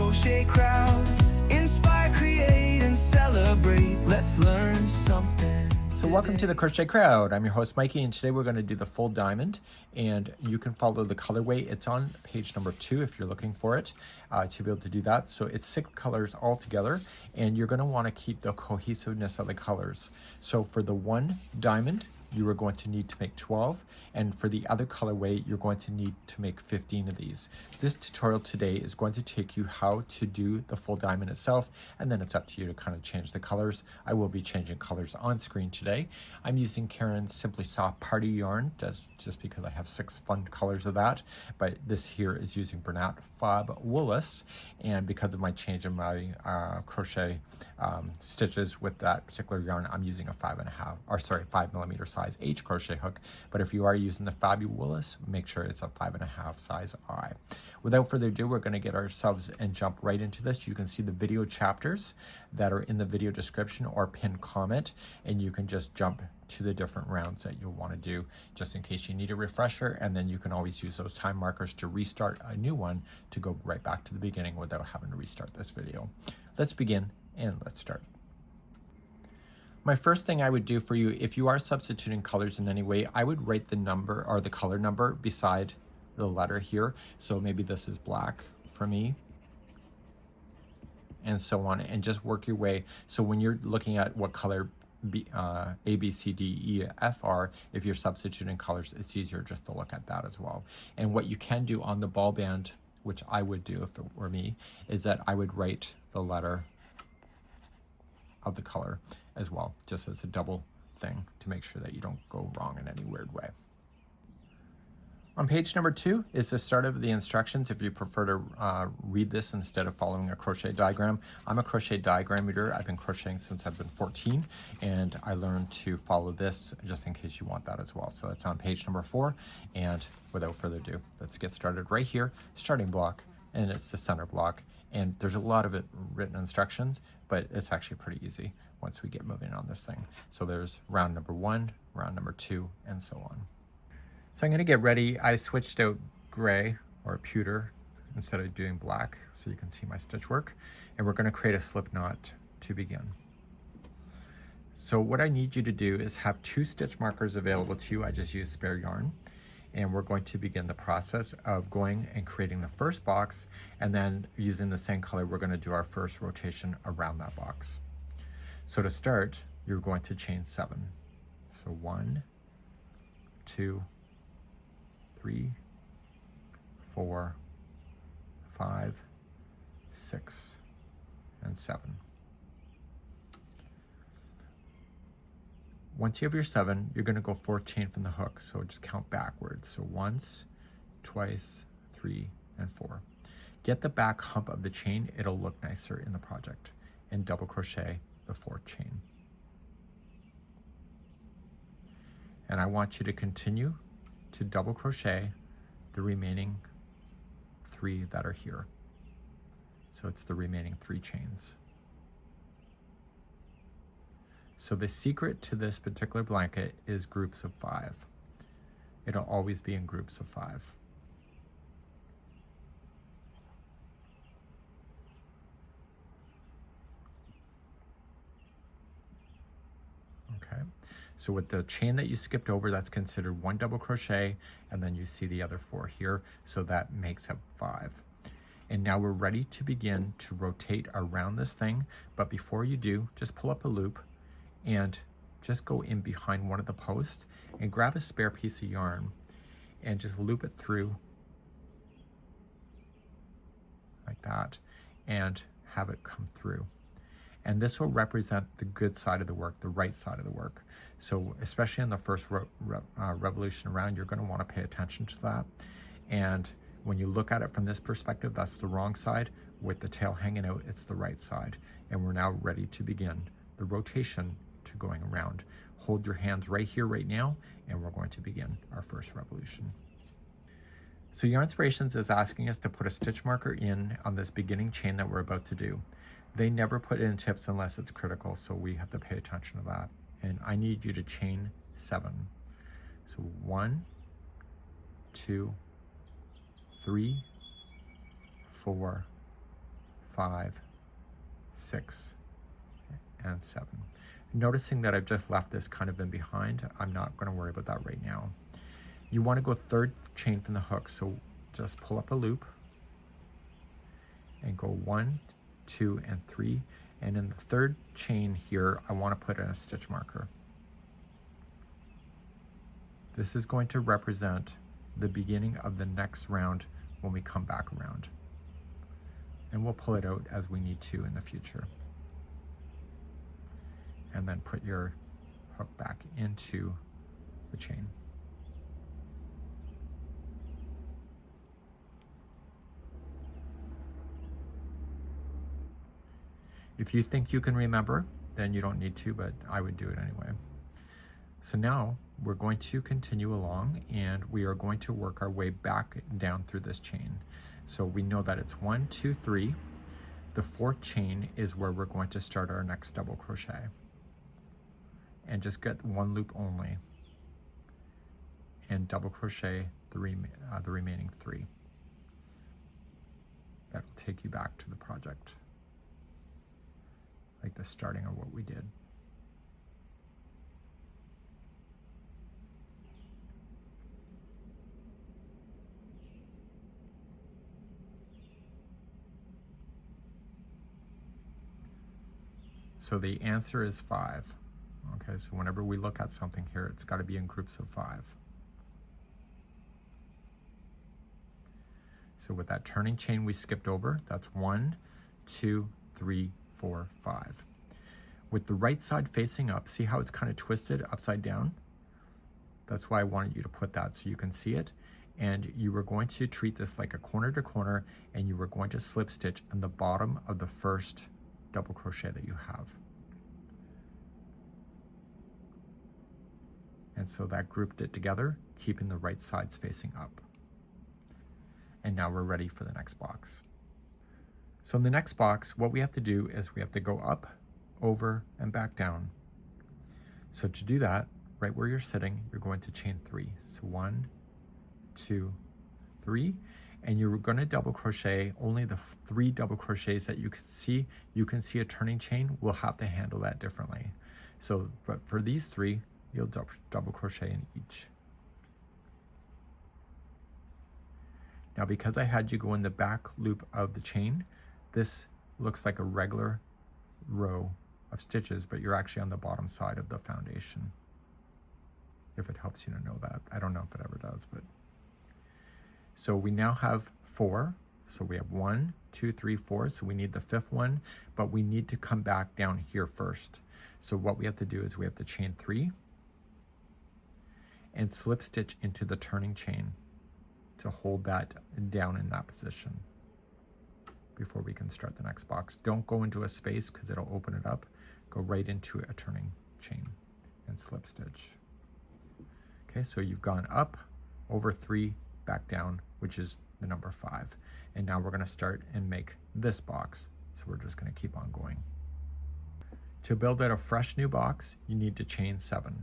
crochet crowd. Inspire, create, and celebrate. Let's learn something. So welcome to the Crochet Crowd. I'm your host Mikey, and today we're going to do the full diamond, and you can follow the colorway. It's on page number 2 if you're looking for it to be able to do that. So it's 6 colors all together, and you're going to want to keep the cohesiveness of the colors. So for the one diamond, you are going to need to make 12, and for the other colorway, you're going to need to make 15 of these. This tutorial today is going to take you how to do the full diamond itself, and then it's up to you to kind of change the colors. I will be changing colors on screen today. I'm using Caron Simply Soft Party yarn just because I have 6 fun colors of that, but this here is using Bernat Fabwoolus, and because of my change in my crochet stitches with that particular yarn, I'm using a 5mm size H crochet hook. But if you are using the Fabwoolus, make sure it's a 5.5 size I. Without further ado, we're going to get ourselves and jump right into this. You can see the video chapters that are in the video description or pinned comment, and you can just jump to the different rounds that you'll want to do just in case you need a refresher, and then you can always use those time markers to restart a new one to go right back to the beginning without having to restart this video. Let's begin and let's start. My first thing I would do for you, if you are substituting colors in any way, I would write the number or the color number beside the letter here. So maybe this is black for me, and so on, and just work your way. So when you're looking at what color A, B, C, D, E, F are, if you're substituting colors, it's easier just to look at that as well. And what you can do on the ball band, which I would do if it were me, is that I would write the letter of the color as well, just as a double thing to make sure that you don't go wrong in any weird way. On page number 2 is the start of the instructions if you prefer to read this instead of following a crochet diagram. I'm a crochet diagram reader. I've been crocheting since I've been 14, and I learned to follow this just in case you want that as well. So that's on page number 4, and without further ado, let's get started right here. Starting block, and it's the center block, and there's a lot of written instructions, but it's actually pretty easy once we get moving on this thing. So there's round number 1, round number 2, and so on. So I'm going to get ready. I switched out gray or pewter instead of doing black so you can see my stitch work, and we're going to create a slip knot to begin. So what I need you to do is have 2 stitch markers available to you. I just used spare yarn, and we're going to begin the process of going and creating the first box, and then using the same color we're going to do our first rotation around that box. So to start, you're going to chain 7. So 1, 2, 3, 4, 5, 6, and 7. Once you have your 7, you're going to go 4th chain from the hook, so just count backwards. So once, twice, 3, and 4. Get the back hump of the chain, it'll look nicer in the project, and double crochet the 4th chain. And I want you to continue to double crochet the remaining 3 that are here. So it's the remaining 3 chains. So the secret to this particular blanket is groups of 5. It'll always be in groups of 5. Okay, so with the chain that you skipped over, that's considered 1 double crochet, and then you see the other 4 here, so that makes up 5. And now we're ready to begin to rotate around this thing, but before you do, just pull up a loop and just go in behind one of the posts and grab a spare piece of yarn and just loop it through like that and have it come through. And this will represent the good side of the work, the right side of the work. So especially in the first revolution around, you're going to want to pay attention to that. And when you look at it from this perspective, that's the wrong side. With the tail hanging out, it's the right side. And we're now ready to begin the rotation to going around. Hold your hands right here, right now, and we're going to begin our first revolution. So Yarnspirations is asking us to put a stitch marker in on this beginning chain that we're about to do. They never put in tips unless it's critical, so we have to pay attention to that. And I need you to chain 7. So 1, 2, 3, 4, 5, 6, and 7. Noticing that I've just left this kind of in behind, I'm not going to worry about that right now. You want to go third chain from the hook, so just pull up a loop and go 1, 2, and 3. And in the third chain here, I want to put in a stitch marker. This is going to represent the beginning of the next round when we come back around. And we'll pull it out as we need to in the future. And then put your hook back into the chain. If you think you can remember, then you don't need to, but I would do it anyway. So now we're going to continue along and we are going to work our way back down through this chain. So we know that it's 1, 2, 3. The fourth chain is where we're going to start our next double crochet. And just get one loop only. And double crochet the remaining 3. That will take you back to the project. Like the starting of what we did. So the answer is 5. Okay, so whenever we look at something here, it's got to be in groups of 5. So with that turning chain we skipped over, that's 1, 2, 3, 4, 5. With the right side facing up, see how it's kind of twisted upside down? That's why I wanted you to put that so you can see it. And you were going to treat this like a corner to corner, and you were going to slip stitch on the bottom of the first double crochet that you have. And so that grouped it together, keeping the right sides facing up. And now we're ready for the next box. So in the next box, what we have to do is we have to go up, over, and back down. So to do that, right where you're sitting, you're going to chain 3. So 1, 2, 3, and you're going to double crochet only the 3 double crochets that you can see. You can see a turning chain. We'll have to handle that differently. So, but for these 3, you'll double crochet in each. Now, because I had you go in the back loop of the chain, this looks like a regular row of stitches, but you're actually on the bottom side of the foundation. If it helps you to know that. I don't know if it ever does, but. So we now have 4. So we have 1, 2, 3, 4. So we need the 5th one, but we need to come back down here first. So what we have to do is we have to chain 3 and slip stitch into the turning chain to hold that down in that position before we can start the next box. Don't go into a space because it'll open it up. Go right into a turning chain and slip stitch. Okay, so you've gone up, over 3, back down, which is the number 5. And now we're going to start and make this box. So we're just going to keep on going. To build out a fresh new box, you need to chain 7.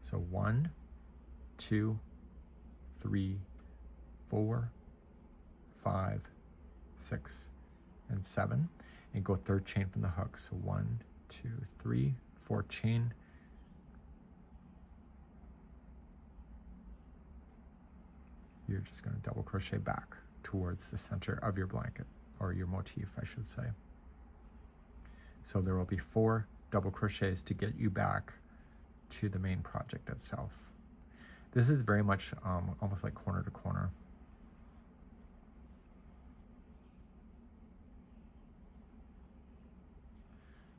So 1, 2, 3, 4, 5, 6, and 7, and go third chain from the hook. So 1, 2, 3, 4 chain. You're just going to double crochet back towards the center of your blanket, or your motif, I should say. So there will be 4 double crochets to get you back to the main project itself. This is very much almost like corner to corner.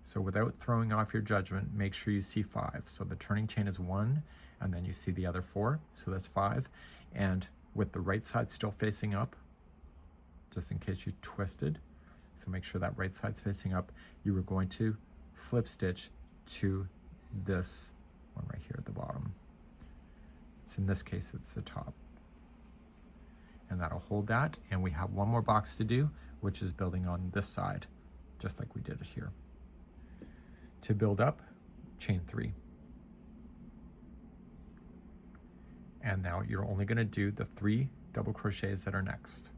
So without throwing off your judgment, make sure you see 5. So the turning chain is 1, and then you see the other 4, so that's 5. And with the right side still facing up, just in case you twisted, so make sure that right side's facing up, you are going to slip stitch to this one right here at the bottom. It's in this case, it's the top. And that'll hold that, and we have one more box to do, which is building on this side, just like we did it here. To build up, chain 3. And now you're only going to do the 3 double crochets that are next.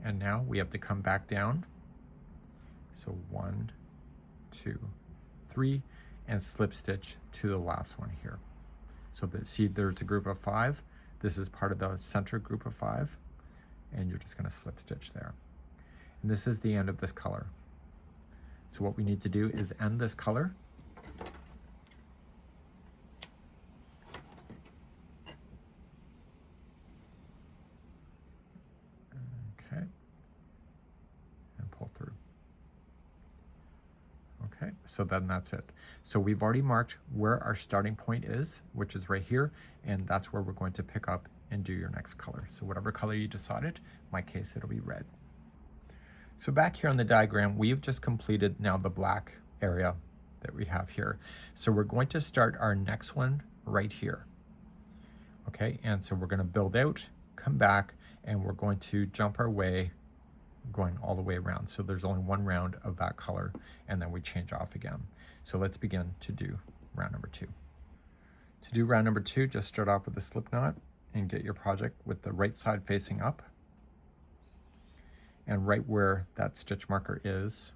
And now we have to come back down. So 1, 2, 3, and slip stitch to the last one here. So see, there's a group of 5. This is part of the center group of 5, and you're just going to slip stitch there. And this is the end of this color. So what we need to do is end this color. Okay. And pull through. Okay, so then that's it. So we've already marked where our starting point is, which is right here, and that's where we're going to pick up and do your next color. So whatever color you decided, in my case, it'll be red. So back here on the diagram, we've just completed now the black area that we have here. So we're going to start our next one right here. Okay, and so we're going to build out, come back, and we're going to jump our way going all the way around. So there's only one round of that color, and then we change off again. So let's begin to do round number 2. To do round number 2, just start off with a slip knot and get your project with the right side facing up. And right where that stitch marker is,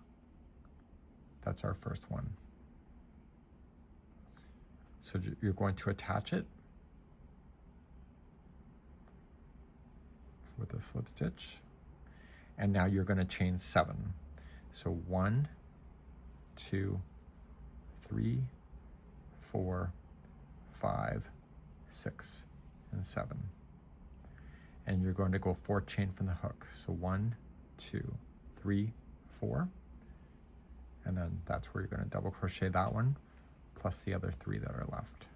that's our first one. So you're going to attach it with a slip stitch. And now you're going to chain 7. So 1, 2, 3, 4, 5, 6, and 7. And you're going to go 4 chain from the hook. So 1, 2, 3, 4. And then that's where you're going to double crochet that one, plus the other 3 that are left.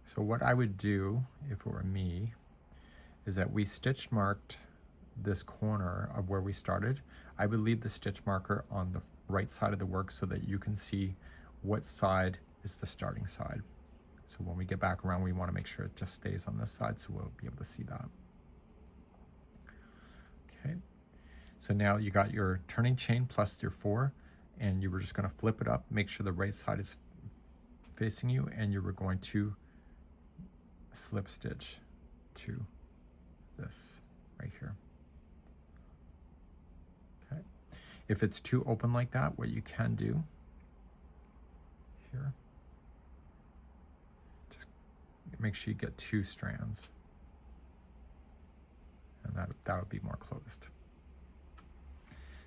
So what I would do if it were me is that we stitch marked this corner of where we started. I would leave the stitch marker on the right side of the work so that you can see what side is the starting side. So when we get back around, we want to make sure it just stays on this side, so we'll be able to see that. Okay, so now you got your turning chain plus your 4, and you were just going to flip it up, make sure the right side is facing you, and you were going to slip stitch to this right here. Okay, if it's too open like that, what you can do here, just make sure you get 2 strands, and that would be more closed.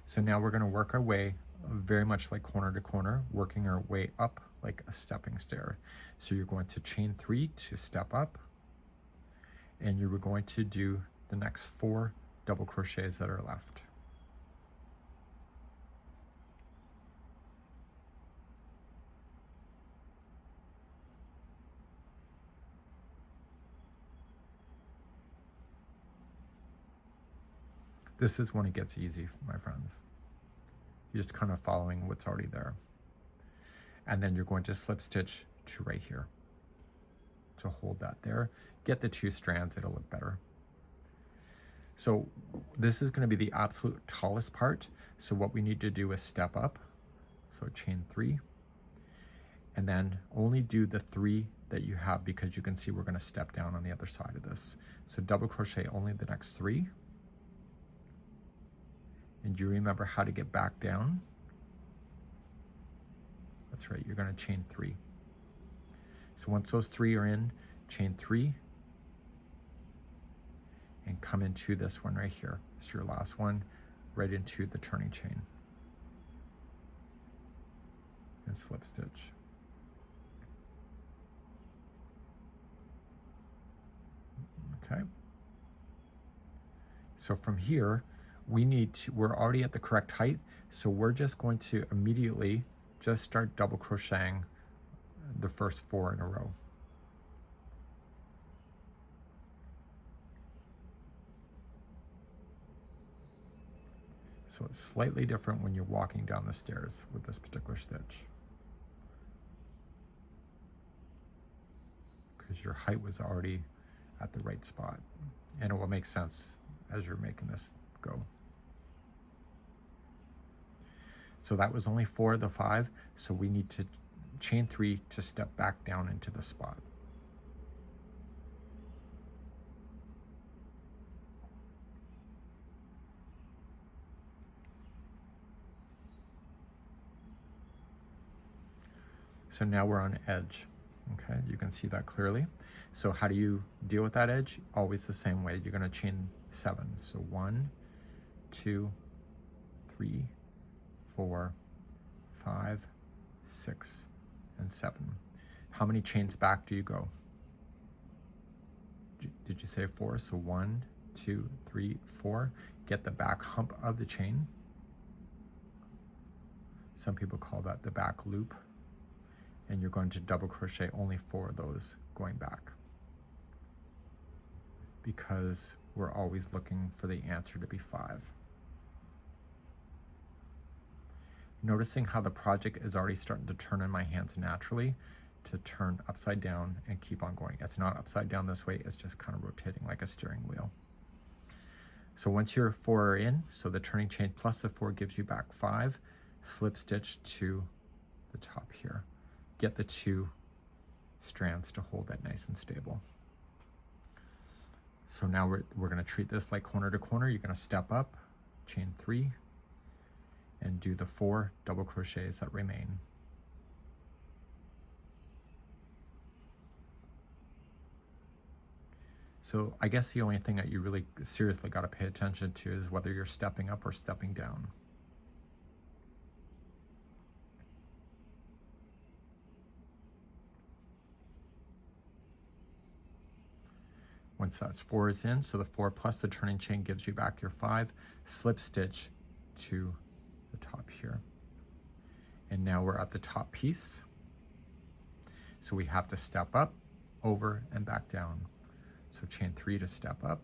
So now we're going to work our way very much like corner to corner, working our way up like a stepping stair. So you're going to chain 3 to step up, and you were going to do the next 4 double crochets that are left. This is when it gets easy, my friends. You're just kind of following what's already there. And then you're going to slip stitch to right here to hold that there. Get the 2 strands, it'll look better. So this is going to be the absolute tallest part. So what we need to do is step up. So chain 3, and then only do the 3 that you have, because you can see we're going to step down on the other side of this. So double crochet only the next 3. And do you remember how to get back down? That's right, you're going to chain 3. So once those 3 are in, chain 3 and come into this one right here. It's your last one, right into the turning chain and slip stitch. Okay. So from here, we're already at the correct height, so we're just going to immediately just start double crocheting the first 4 in a row. So it's slightly different when you're walking down the stairs with this particular stitch, because your height was already at the right spot, and it will make sense as you're making this go. So that was only 4 of the 5, so we need to chain 3 to step back down into the spot. So now we're on edge. Okay, you can see that clearly. So how do you deal with that edge? Always the same way. You're going to chain 7. So 1, 2, 3, 4, 5, 6, and 7. How many chains back do you go? Did you say 4? So 1, 2, 3, 4. Get the back hump of the chain. Some people call that the back loop. And you're going to double crochet only 4 of those going back, because we're always looking for the answer to be 5. Noticing how the project is already starting to turn in my hands naturally, to turn upside down and keep on going. It's not upside down this way, it's just kind of rotating like a steering wheel. So once your 4 are in, so the turning chain plus the 4 gives you back 5, slip stitch to the top here. Get the 2 strands to hold that nice and stable. So now we're going to treat this like corner to corner. You're going to step up, chain 3, and do the 4 double crochets that remain. So I guess the only thing that you really seriously got to pay attention to is whether you're stepping up or stepping down. Once that's 4 is in, so the 4 plus the turning chain gives you back your 5, slip stitch to the top here. And now we're at the top piece. So we have to step up, over, and back down. So chain 3 to step up,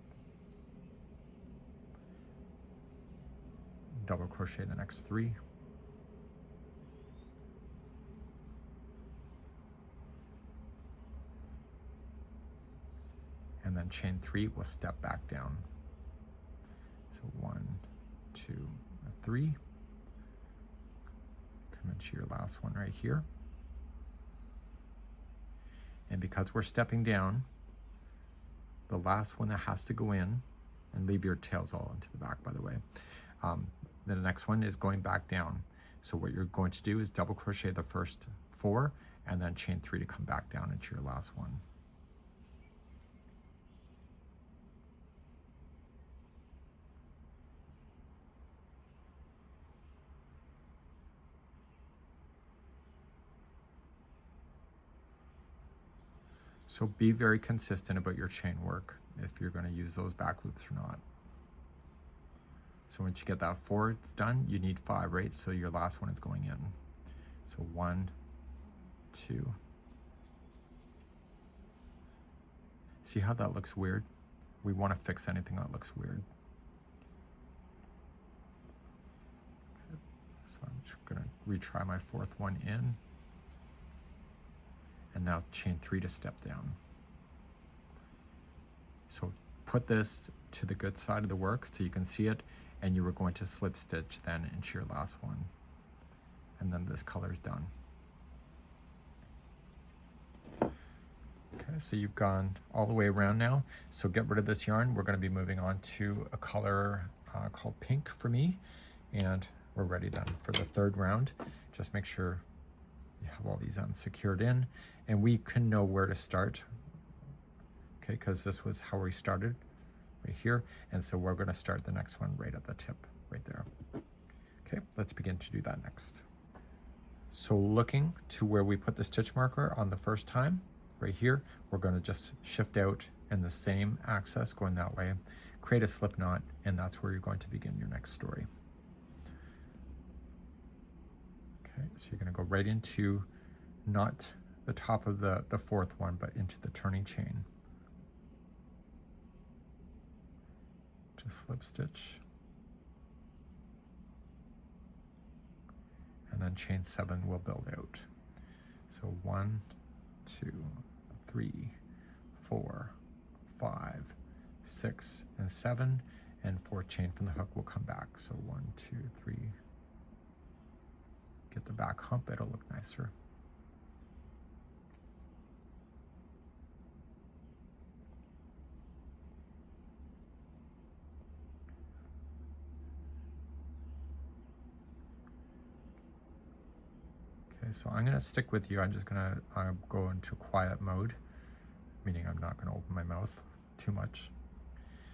double crochet the next 3, and then chain 3 will step back down. So 1, 2, 3. Come into your last one right here. And because we're stepping down, the last one that has to go in, and leave your tails all into the back, by the way. The next one is going back down. So what you're going to do is double crochet the first 4 and then chain 3 to come back down into your last one. So be very consistent about your chain work if you're going to use those back loops or not. So once you get that 4 done, you need 5, right? So your last one is going in. So 1, 2. See how that looks weird? We want to fix anything that looks weird. Okay. So I'm just going to retry my 4th one in. And now chain 3 to step down. So put this to the good side of the work so you can see it, and you were going to slip stitch then into your last one. And then this color is done. Okay, so you've gone all the way around now. So get rid of this yarn. We're going to be moving on to a color called pink for me. And we're ready then for the 3rd round. Just make sure you have all these ends secured in, and we can know where to start, okay, because this was how we started right here, and so we're going to start the next one right at the tip right there. Okay, let's begin to do that next. So looking to where we put the stitch marker on the first time right here, we're going to just shift out in the same axis going that way, create a slip knot, and that's where you're going to begin your next story. Okay, so you're going to go right into not the top of the 4th one, but into the turning chain. Just slip stitch. And then chain 7 will build out. So 1, 2, 3, 4, 5, 6, and 7, and 4 chain from the hook will come back. So 1, 2, 3. Get the back hump, it'll look nicer. Okay, so I'm gonna stick with you. I'm just gonna go into quiet mode, meaning I'm not gonna open my mouth too much.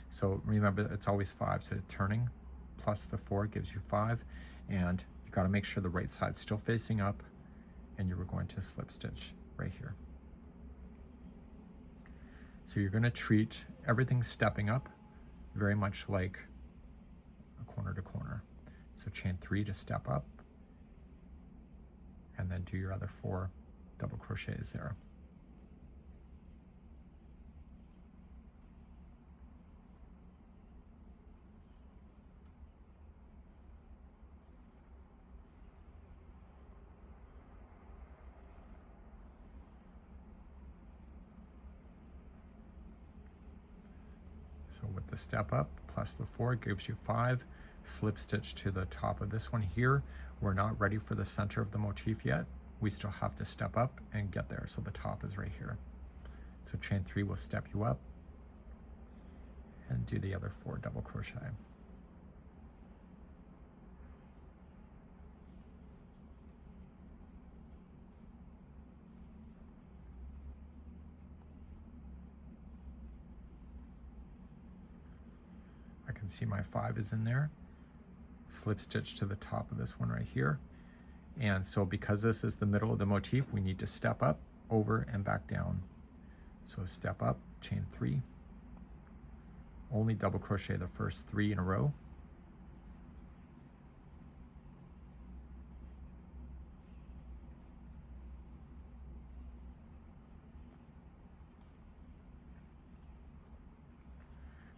So remember, it's always 5, so turning plus the 4 gives you 5, and you gotta make sure the right side's still facing up, and you were going to slip stitch right here. So you're gonna treat everything stepping up very much like a corner to corner. So chain 3 to step up, and then do your other 4 double crochets there. So with the step up plus the 4 gives you 5. Slip stitch to the top of this one here. We're not ready for the center of the motif yet. We still have to step up and get there. So the top is right here. So chain 3 will step you up and do the other 4 double crochet. I can see my 5 is in there. Slip stitch to the top of this one right here. And so because this is the middle of the motif, we need to step up, over, and back down. So step up, chain 3. Only double crochet the first 3 in a row.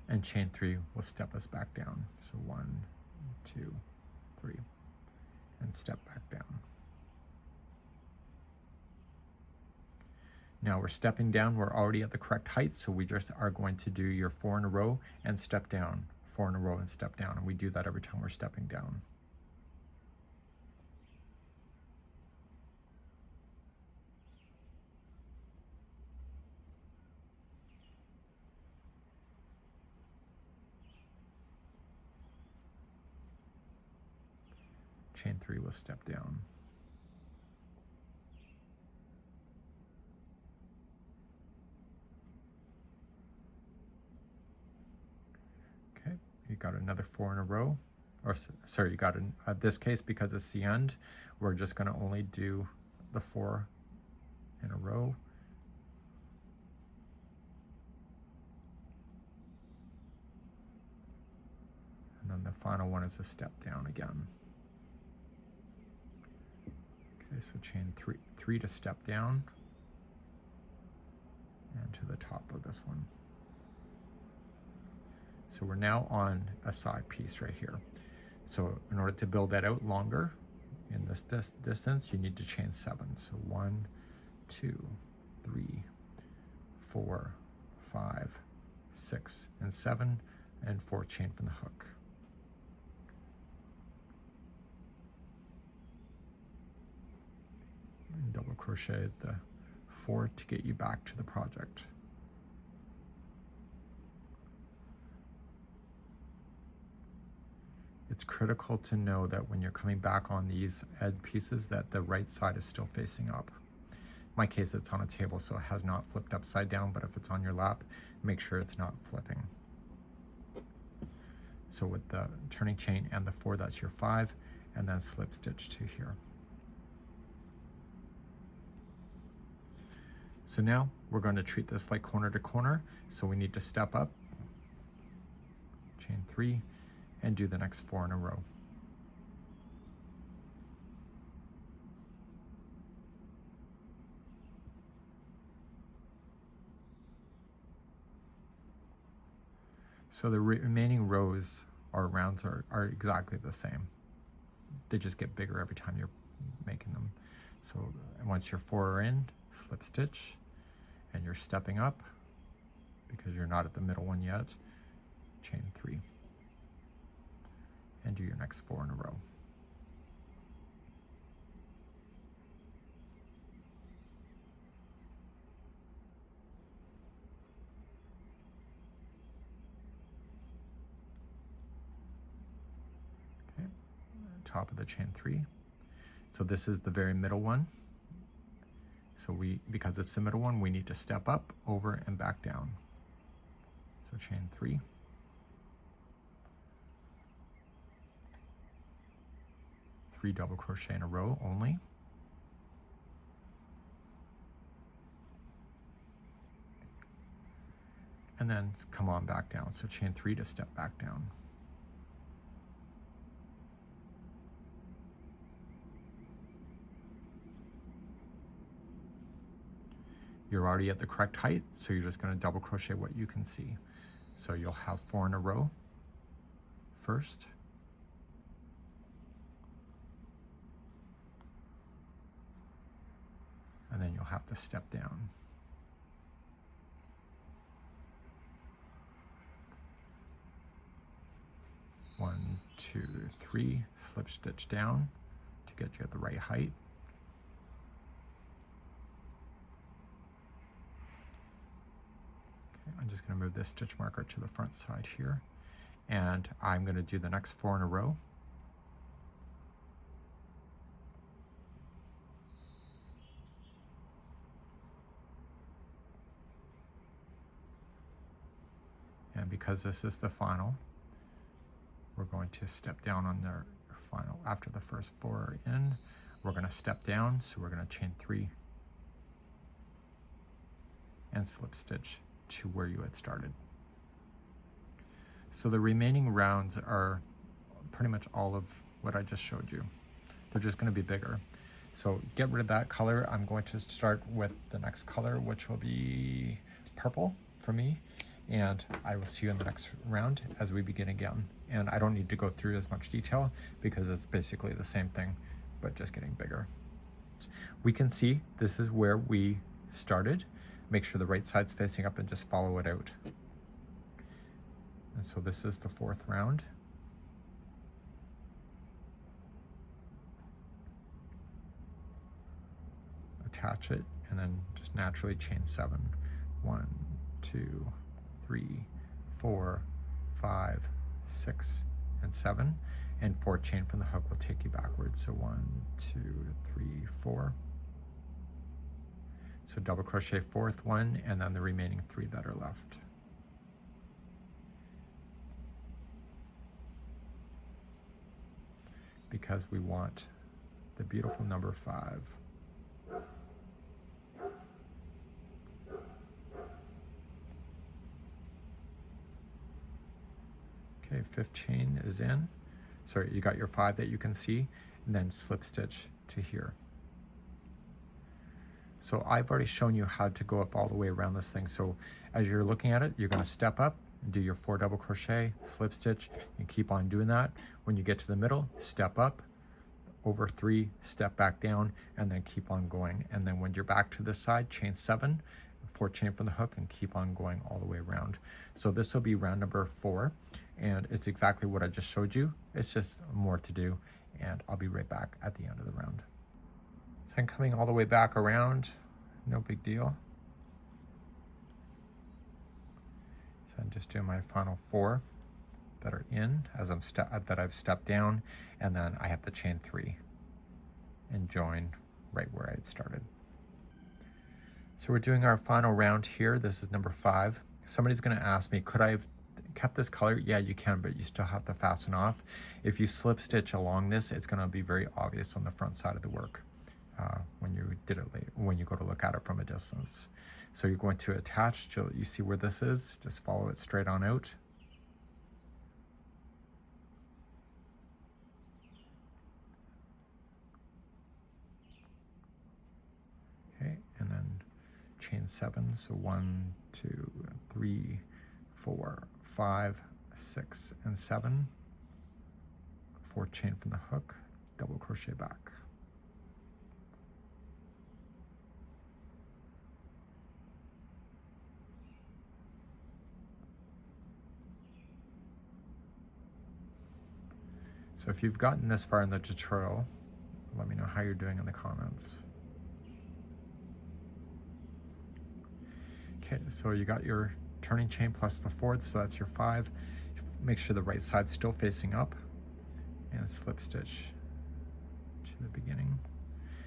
And chain 3 will step us back down. So 1, 2, 3, and step back down. Now we're stepping down. We're already at the correct height, so we just are going to do your 4 in a row and step down, 4 in a row and step down, and we do that every time we're stepping down. Chain 3 will step down. Okay, you got another 4 in a row, or sorry, you got in this case, because it's the end, we're just going to only do the 4 in a row. And then the final one is a step down again. Okay, so chain 3 to step down, and to the top of this one. So we're now on a side piece right here. So in order to build that out longer in this distance, you need to chain 7. So 1, 2, 3, 4, 5, 6, and 7, and 4 chain from the hook. And double crochet the 4 to get you back to the project. It's critical to know that when you're coming back on these edge pieces that the right side is still facing up. In my case, it's on a table, so it has not flipped upside down, but if it's on your lap, make sure it's not flipping. So with the turning chain and the 4, that's your 5, and then slip stitch to here. So now we're going to treat this like corner to corner. So we need to step up, chain 3, and do the next 4 in a row. So the remaining rows or rounds are exactly the same. They just get bigger every time you're making them. So once your 4 are in, slip stitch, and you're stepping up because you're not at the middle one yet, chain 3, and do your next 4 in a row. Okay, top of the chain 3. So this is the very middle one. So because it's the middle one, we need to step up, over, and back down. So chain 3. Three double crochet in a row only. And then come on back down. So chain 3 to step back down. You're already at the correct height, so you're just going to double crochet what you can see. So you'll have 4 in a row first. And then you'll have to step down. One, 2, 3, slip stitch down to get you at the right height. I'm just going to move this stitch marker to the front side here, and I'm going to do the next 4 in a row. And because this is the final, we're going to step down on the final. After the first 4 are in, we're going to step down, so we're going to chain 3 and slip stitch to where you had started. So the remaining rounds are pretty much all of what I just showed you. They're just going to be bigger. So get rid of that color. I'm going to start with the next color, which will be purple for me. And I will see you in the next round as we begin again. And I don't need to go through as much detail because it's basically the same thing, but just getting bigger. We can see this is where we started. Make sure the right side's facing up and just follow it out. And so this is the 4th round. Attach it and then just naturally chain 7. 1, 2, 3, 4, 5, 6, and 7. And 4 chain from the hook will take you backwards. So 1, 2, 3, 4. So double crochet 4th one, and then the remaining 3 that are left. Because we want the beautiful number 5. Okay, 5th chain is in. Sorry, you got your 5 that you can see, and then slip stitch to here. So I've already shown you how to go up all the way around this thing. So as you're looking at it, you're going to step up and do your 4 double crochet, slip stitch, and keep on doing that. When you get to the middle, step up, over 3, step back down, and then keep on going. And then when you're back to this side, chain 7, 4 chain from the hook, and keep on going all the way around. So this will be round number 4, and it's exactly what I just showed you. It's just more to do, and I'll be right back at the end of the round. So I'm coming all the way back around, no big deal. So I'm just doing my final 4 that are in as that I've stepped down, and then I have to chain 3 and join right where I had started. So we're doing our final round here. This is number 5. Somebody's going to ask me, could I have kept this color? Yeah, you can, but you still have to fasten off. If you slip stitch along this, it's going to be very obvious on the front side of the work when you did it later, when you go to look at it from a distance. So you're going to attach till you see where this is. Just follow it straight on out. Okay, and then chain 7. So 1, 2, 3, 4, 5, 6, and 7. 4 chain from the hook, double crochet back. So if you've gotten this far in the tutorial, let me know how you're doing in the comments. Okay, so you got your turning chain plus the 4th, so that's your 5. Make sure the right side's still facing up, and slip stitch to the beginning.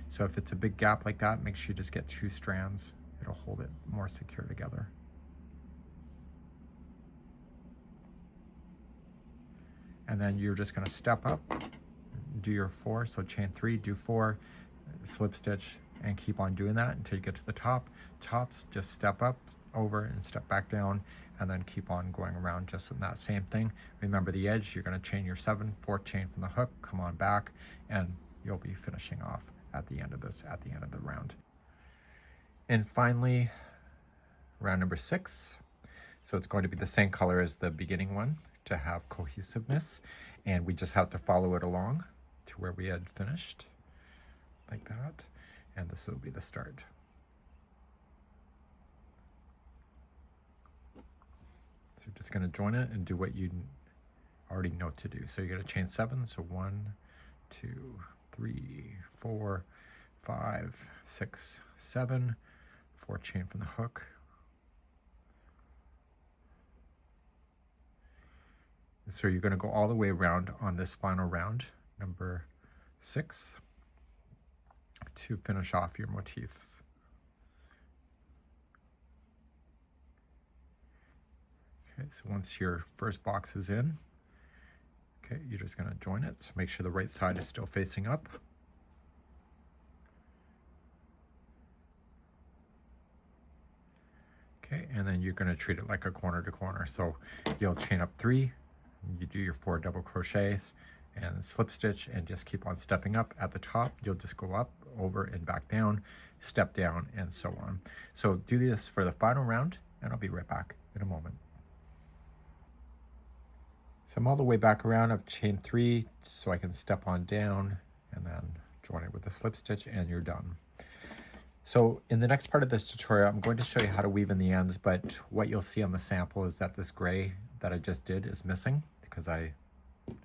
So if it's a big gap like that, make sure you just get 2 strands. It'll hold it more secure together. And then you're just going to step up, do your 4, so chain 3, do 4, slip stitch, and keep on doing that until you get to the top. Tops, just step up, over, and step back down, and then keep on going around just in that same thing. Remember the edge, you're going to chain your 7, 4th chain from the hook, come on back, and you'll be finishing off at the end of this, at the end of the round. And finally, round number 6. So it's going to be the same color as the beginning one to have cohesiveness, and we just have to follow it along to where we had finished, like that, and this will be the start. So you're just going to join it and do what you already know to do. So you're going to chain 7, so 1, 2, 3, 4, 5, 6, 7, 4 chain from the hook. So you're going to go all the way around on this final round, number 6, to finish off your motifs. Okay, so once your first box is in, okay, you're just going to join it. So make sure the right side is still facing up. Okay, and then you're going to treat it like a corner to corner. So you'll chain up 3, you do your 4 double crochets and slip stitch, and just keep on stepping up. At the top, you'll just go up, over, and back down, step down, and so on. So do this for the final round, and I'll be right back in a moment. So I'm all the way back around. I've chained 3 so I can step on down and then join it with a slip stitch, and you're done. So in the next part of this tutorial, I'm going to show you how to weave in the ends, but what you'll see on the sample is that this gray that I just did is missing because I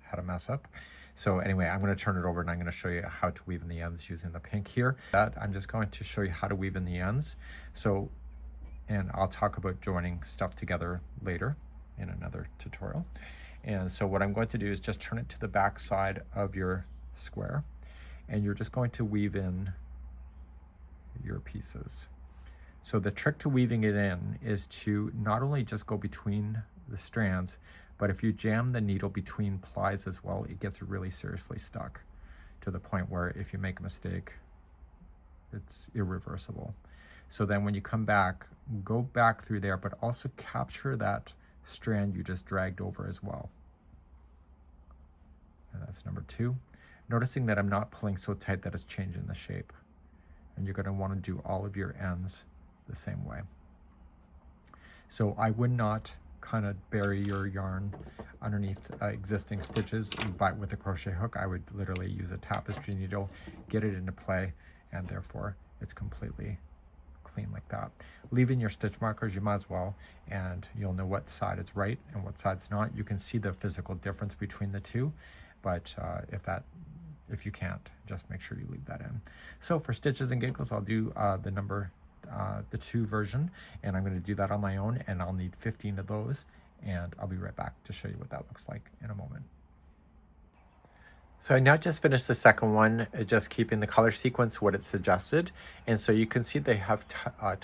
had a mess up. So anyway, I'm going to turn it over and I'm going to show you how to weave in the ends using the pink here. I'm just going to show you how to weave in the ends. So, and I'll talk about joining stuff together later in another tutorial. And so what I'm going to do is just turn it to the back side of your square, and you're just going to weave in your pieces. So the trick to weaving it in is to not only just go between the strands, but if you jam the needle between plies as well, it gets really seriously stuck to the point where if you make a mistake, it's irreversible. So then when you come back, go back through there, but also capture that strand you just dragged over as well. And that's number 2. Noticing that I'm not pulling so tight that it's changing the shape. And you're going to want to do all of your ends the same way. So I would not kind of bury your yarn underneath existing stitches but with a crochet hook. I would literally use a tapestry needle, get it into play, and therefore it's completely clean like that. Leaving your stitch markers, you might as well, and you'll know what side is right and what side's not. You can see the physical difference between the two, but if you can't, just make sure you leave that in. So for stitches and giggles, I'll do the 2 version, and I'm going to do that on my own, and I'll need 15 of those, and I'll be right back to show you what that looks like in a moment. So I now just finished the second one, just keeping the color sequence what it suggested, and so you can see they have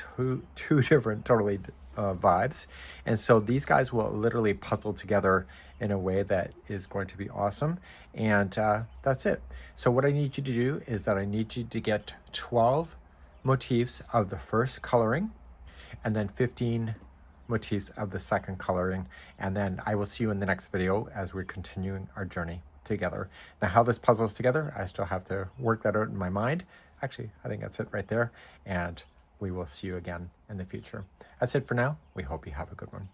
two different totally vibes, and so these guys will literally puzzle together in a way that is going to be awesome, and that's it. So what I need you to do is that I need you to get 12 motifs of the first coloring, and then 15 motifs of the second coloring, and then I will see you in the next video as we're continuing our journey together. Now how this puzzles together, I still have to work that out in my mind. Actually, I think that's it right there, and we will see you again in the future. That's it for now. We hope you have a good one.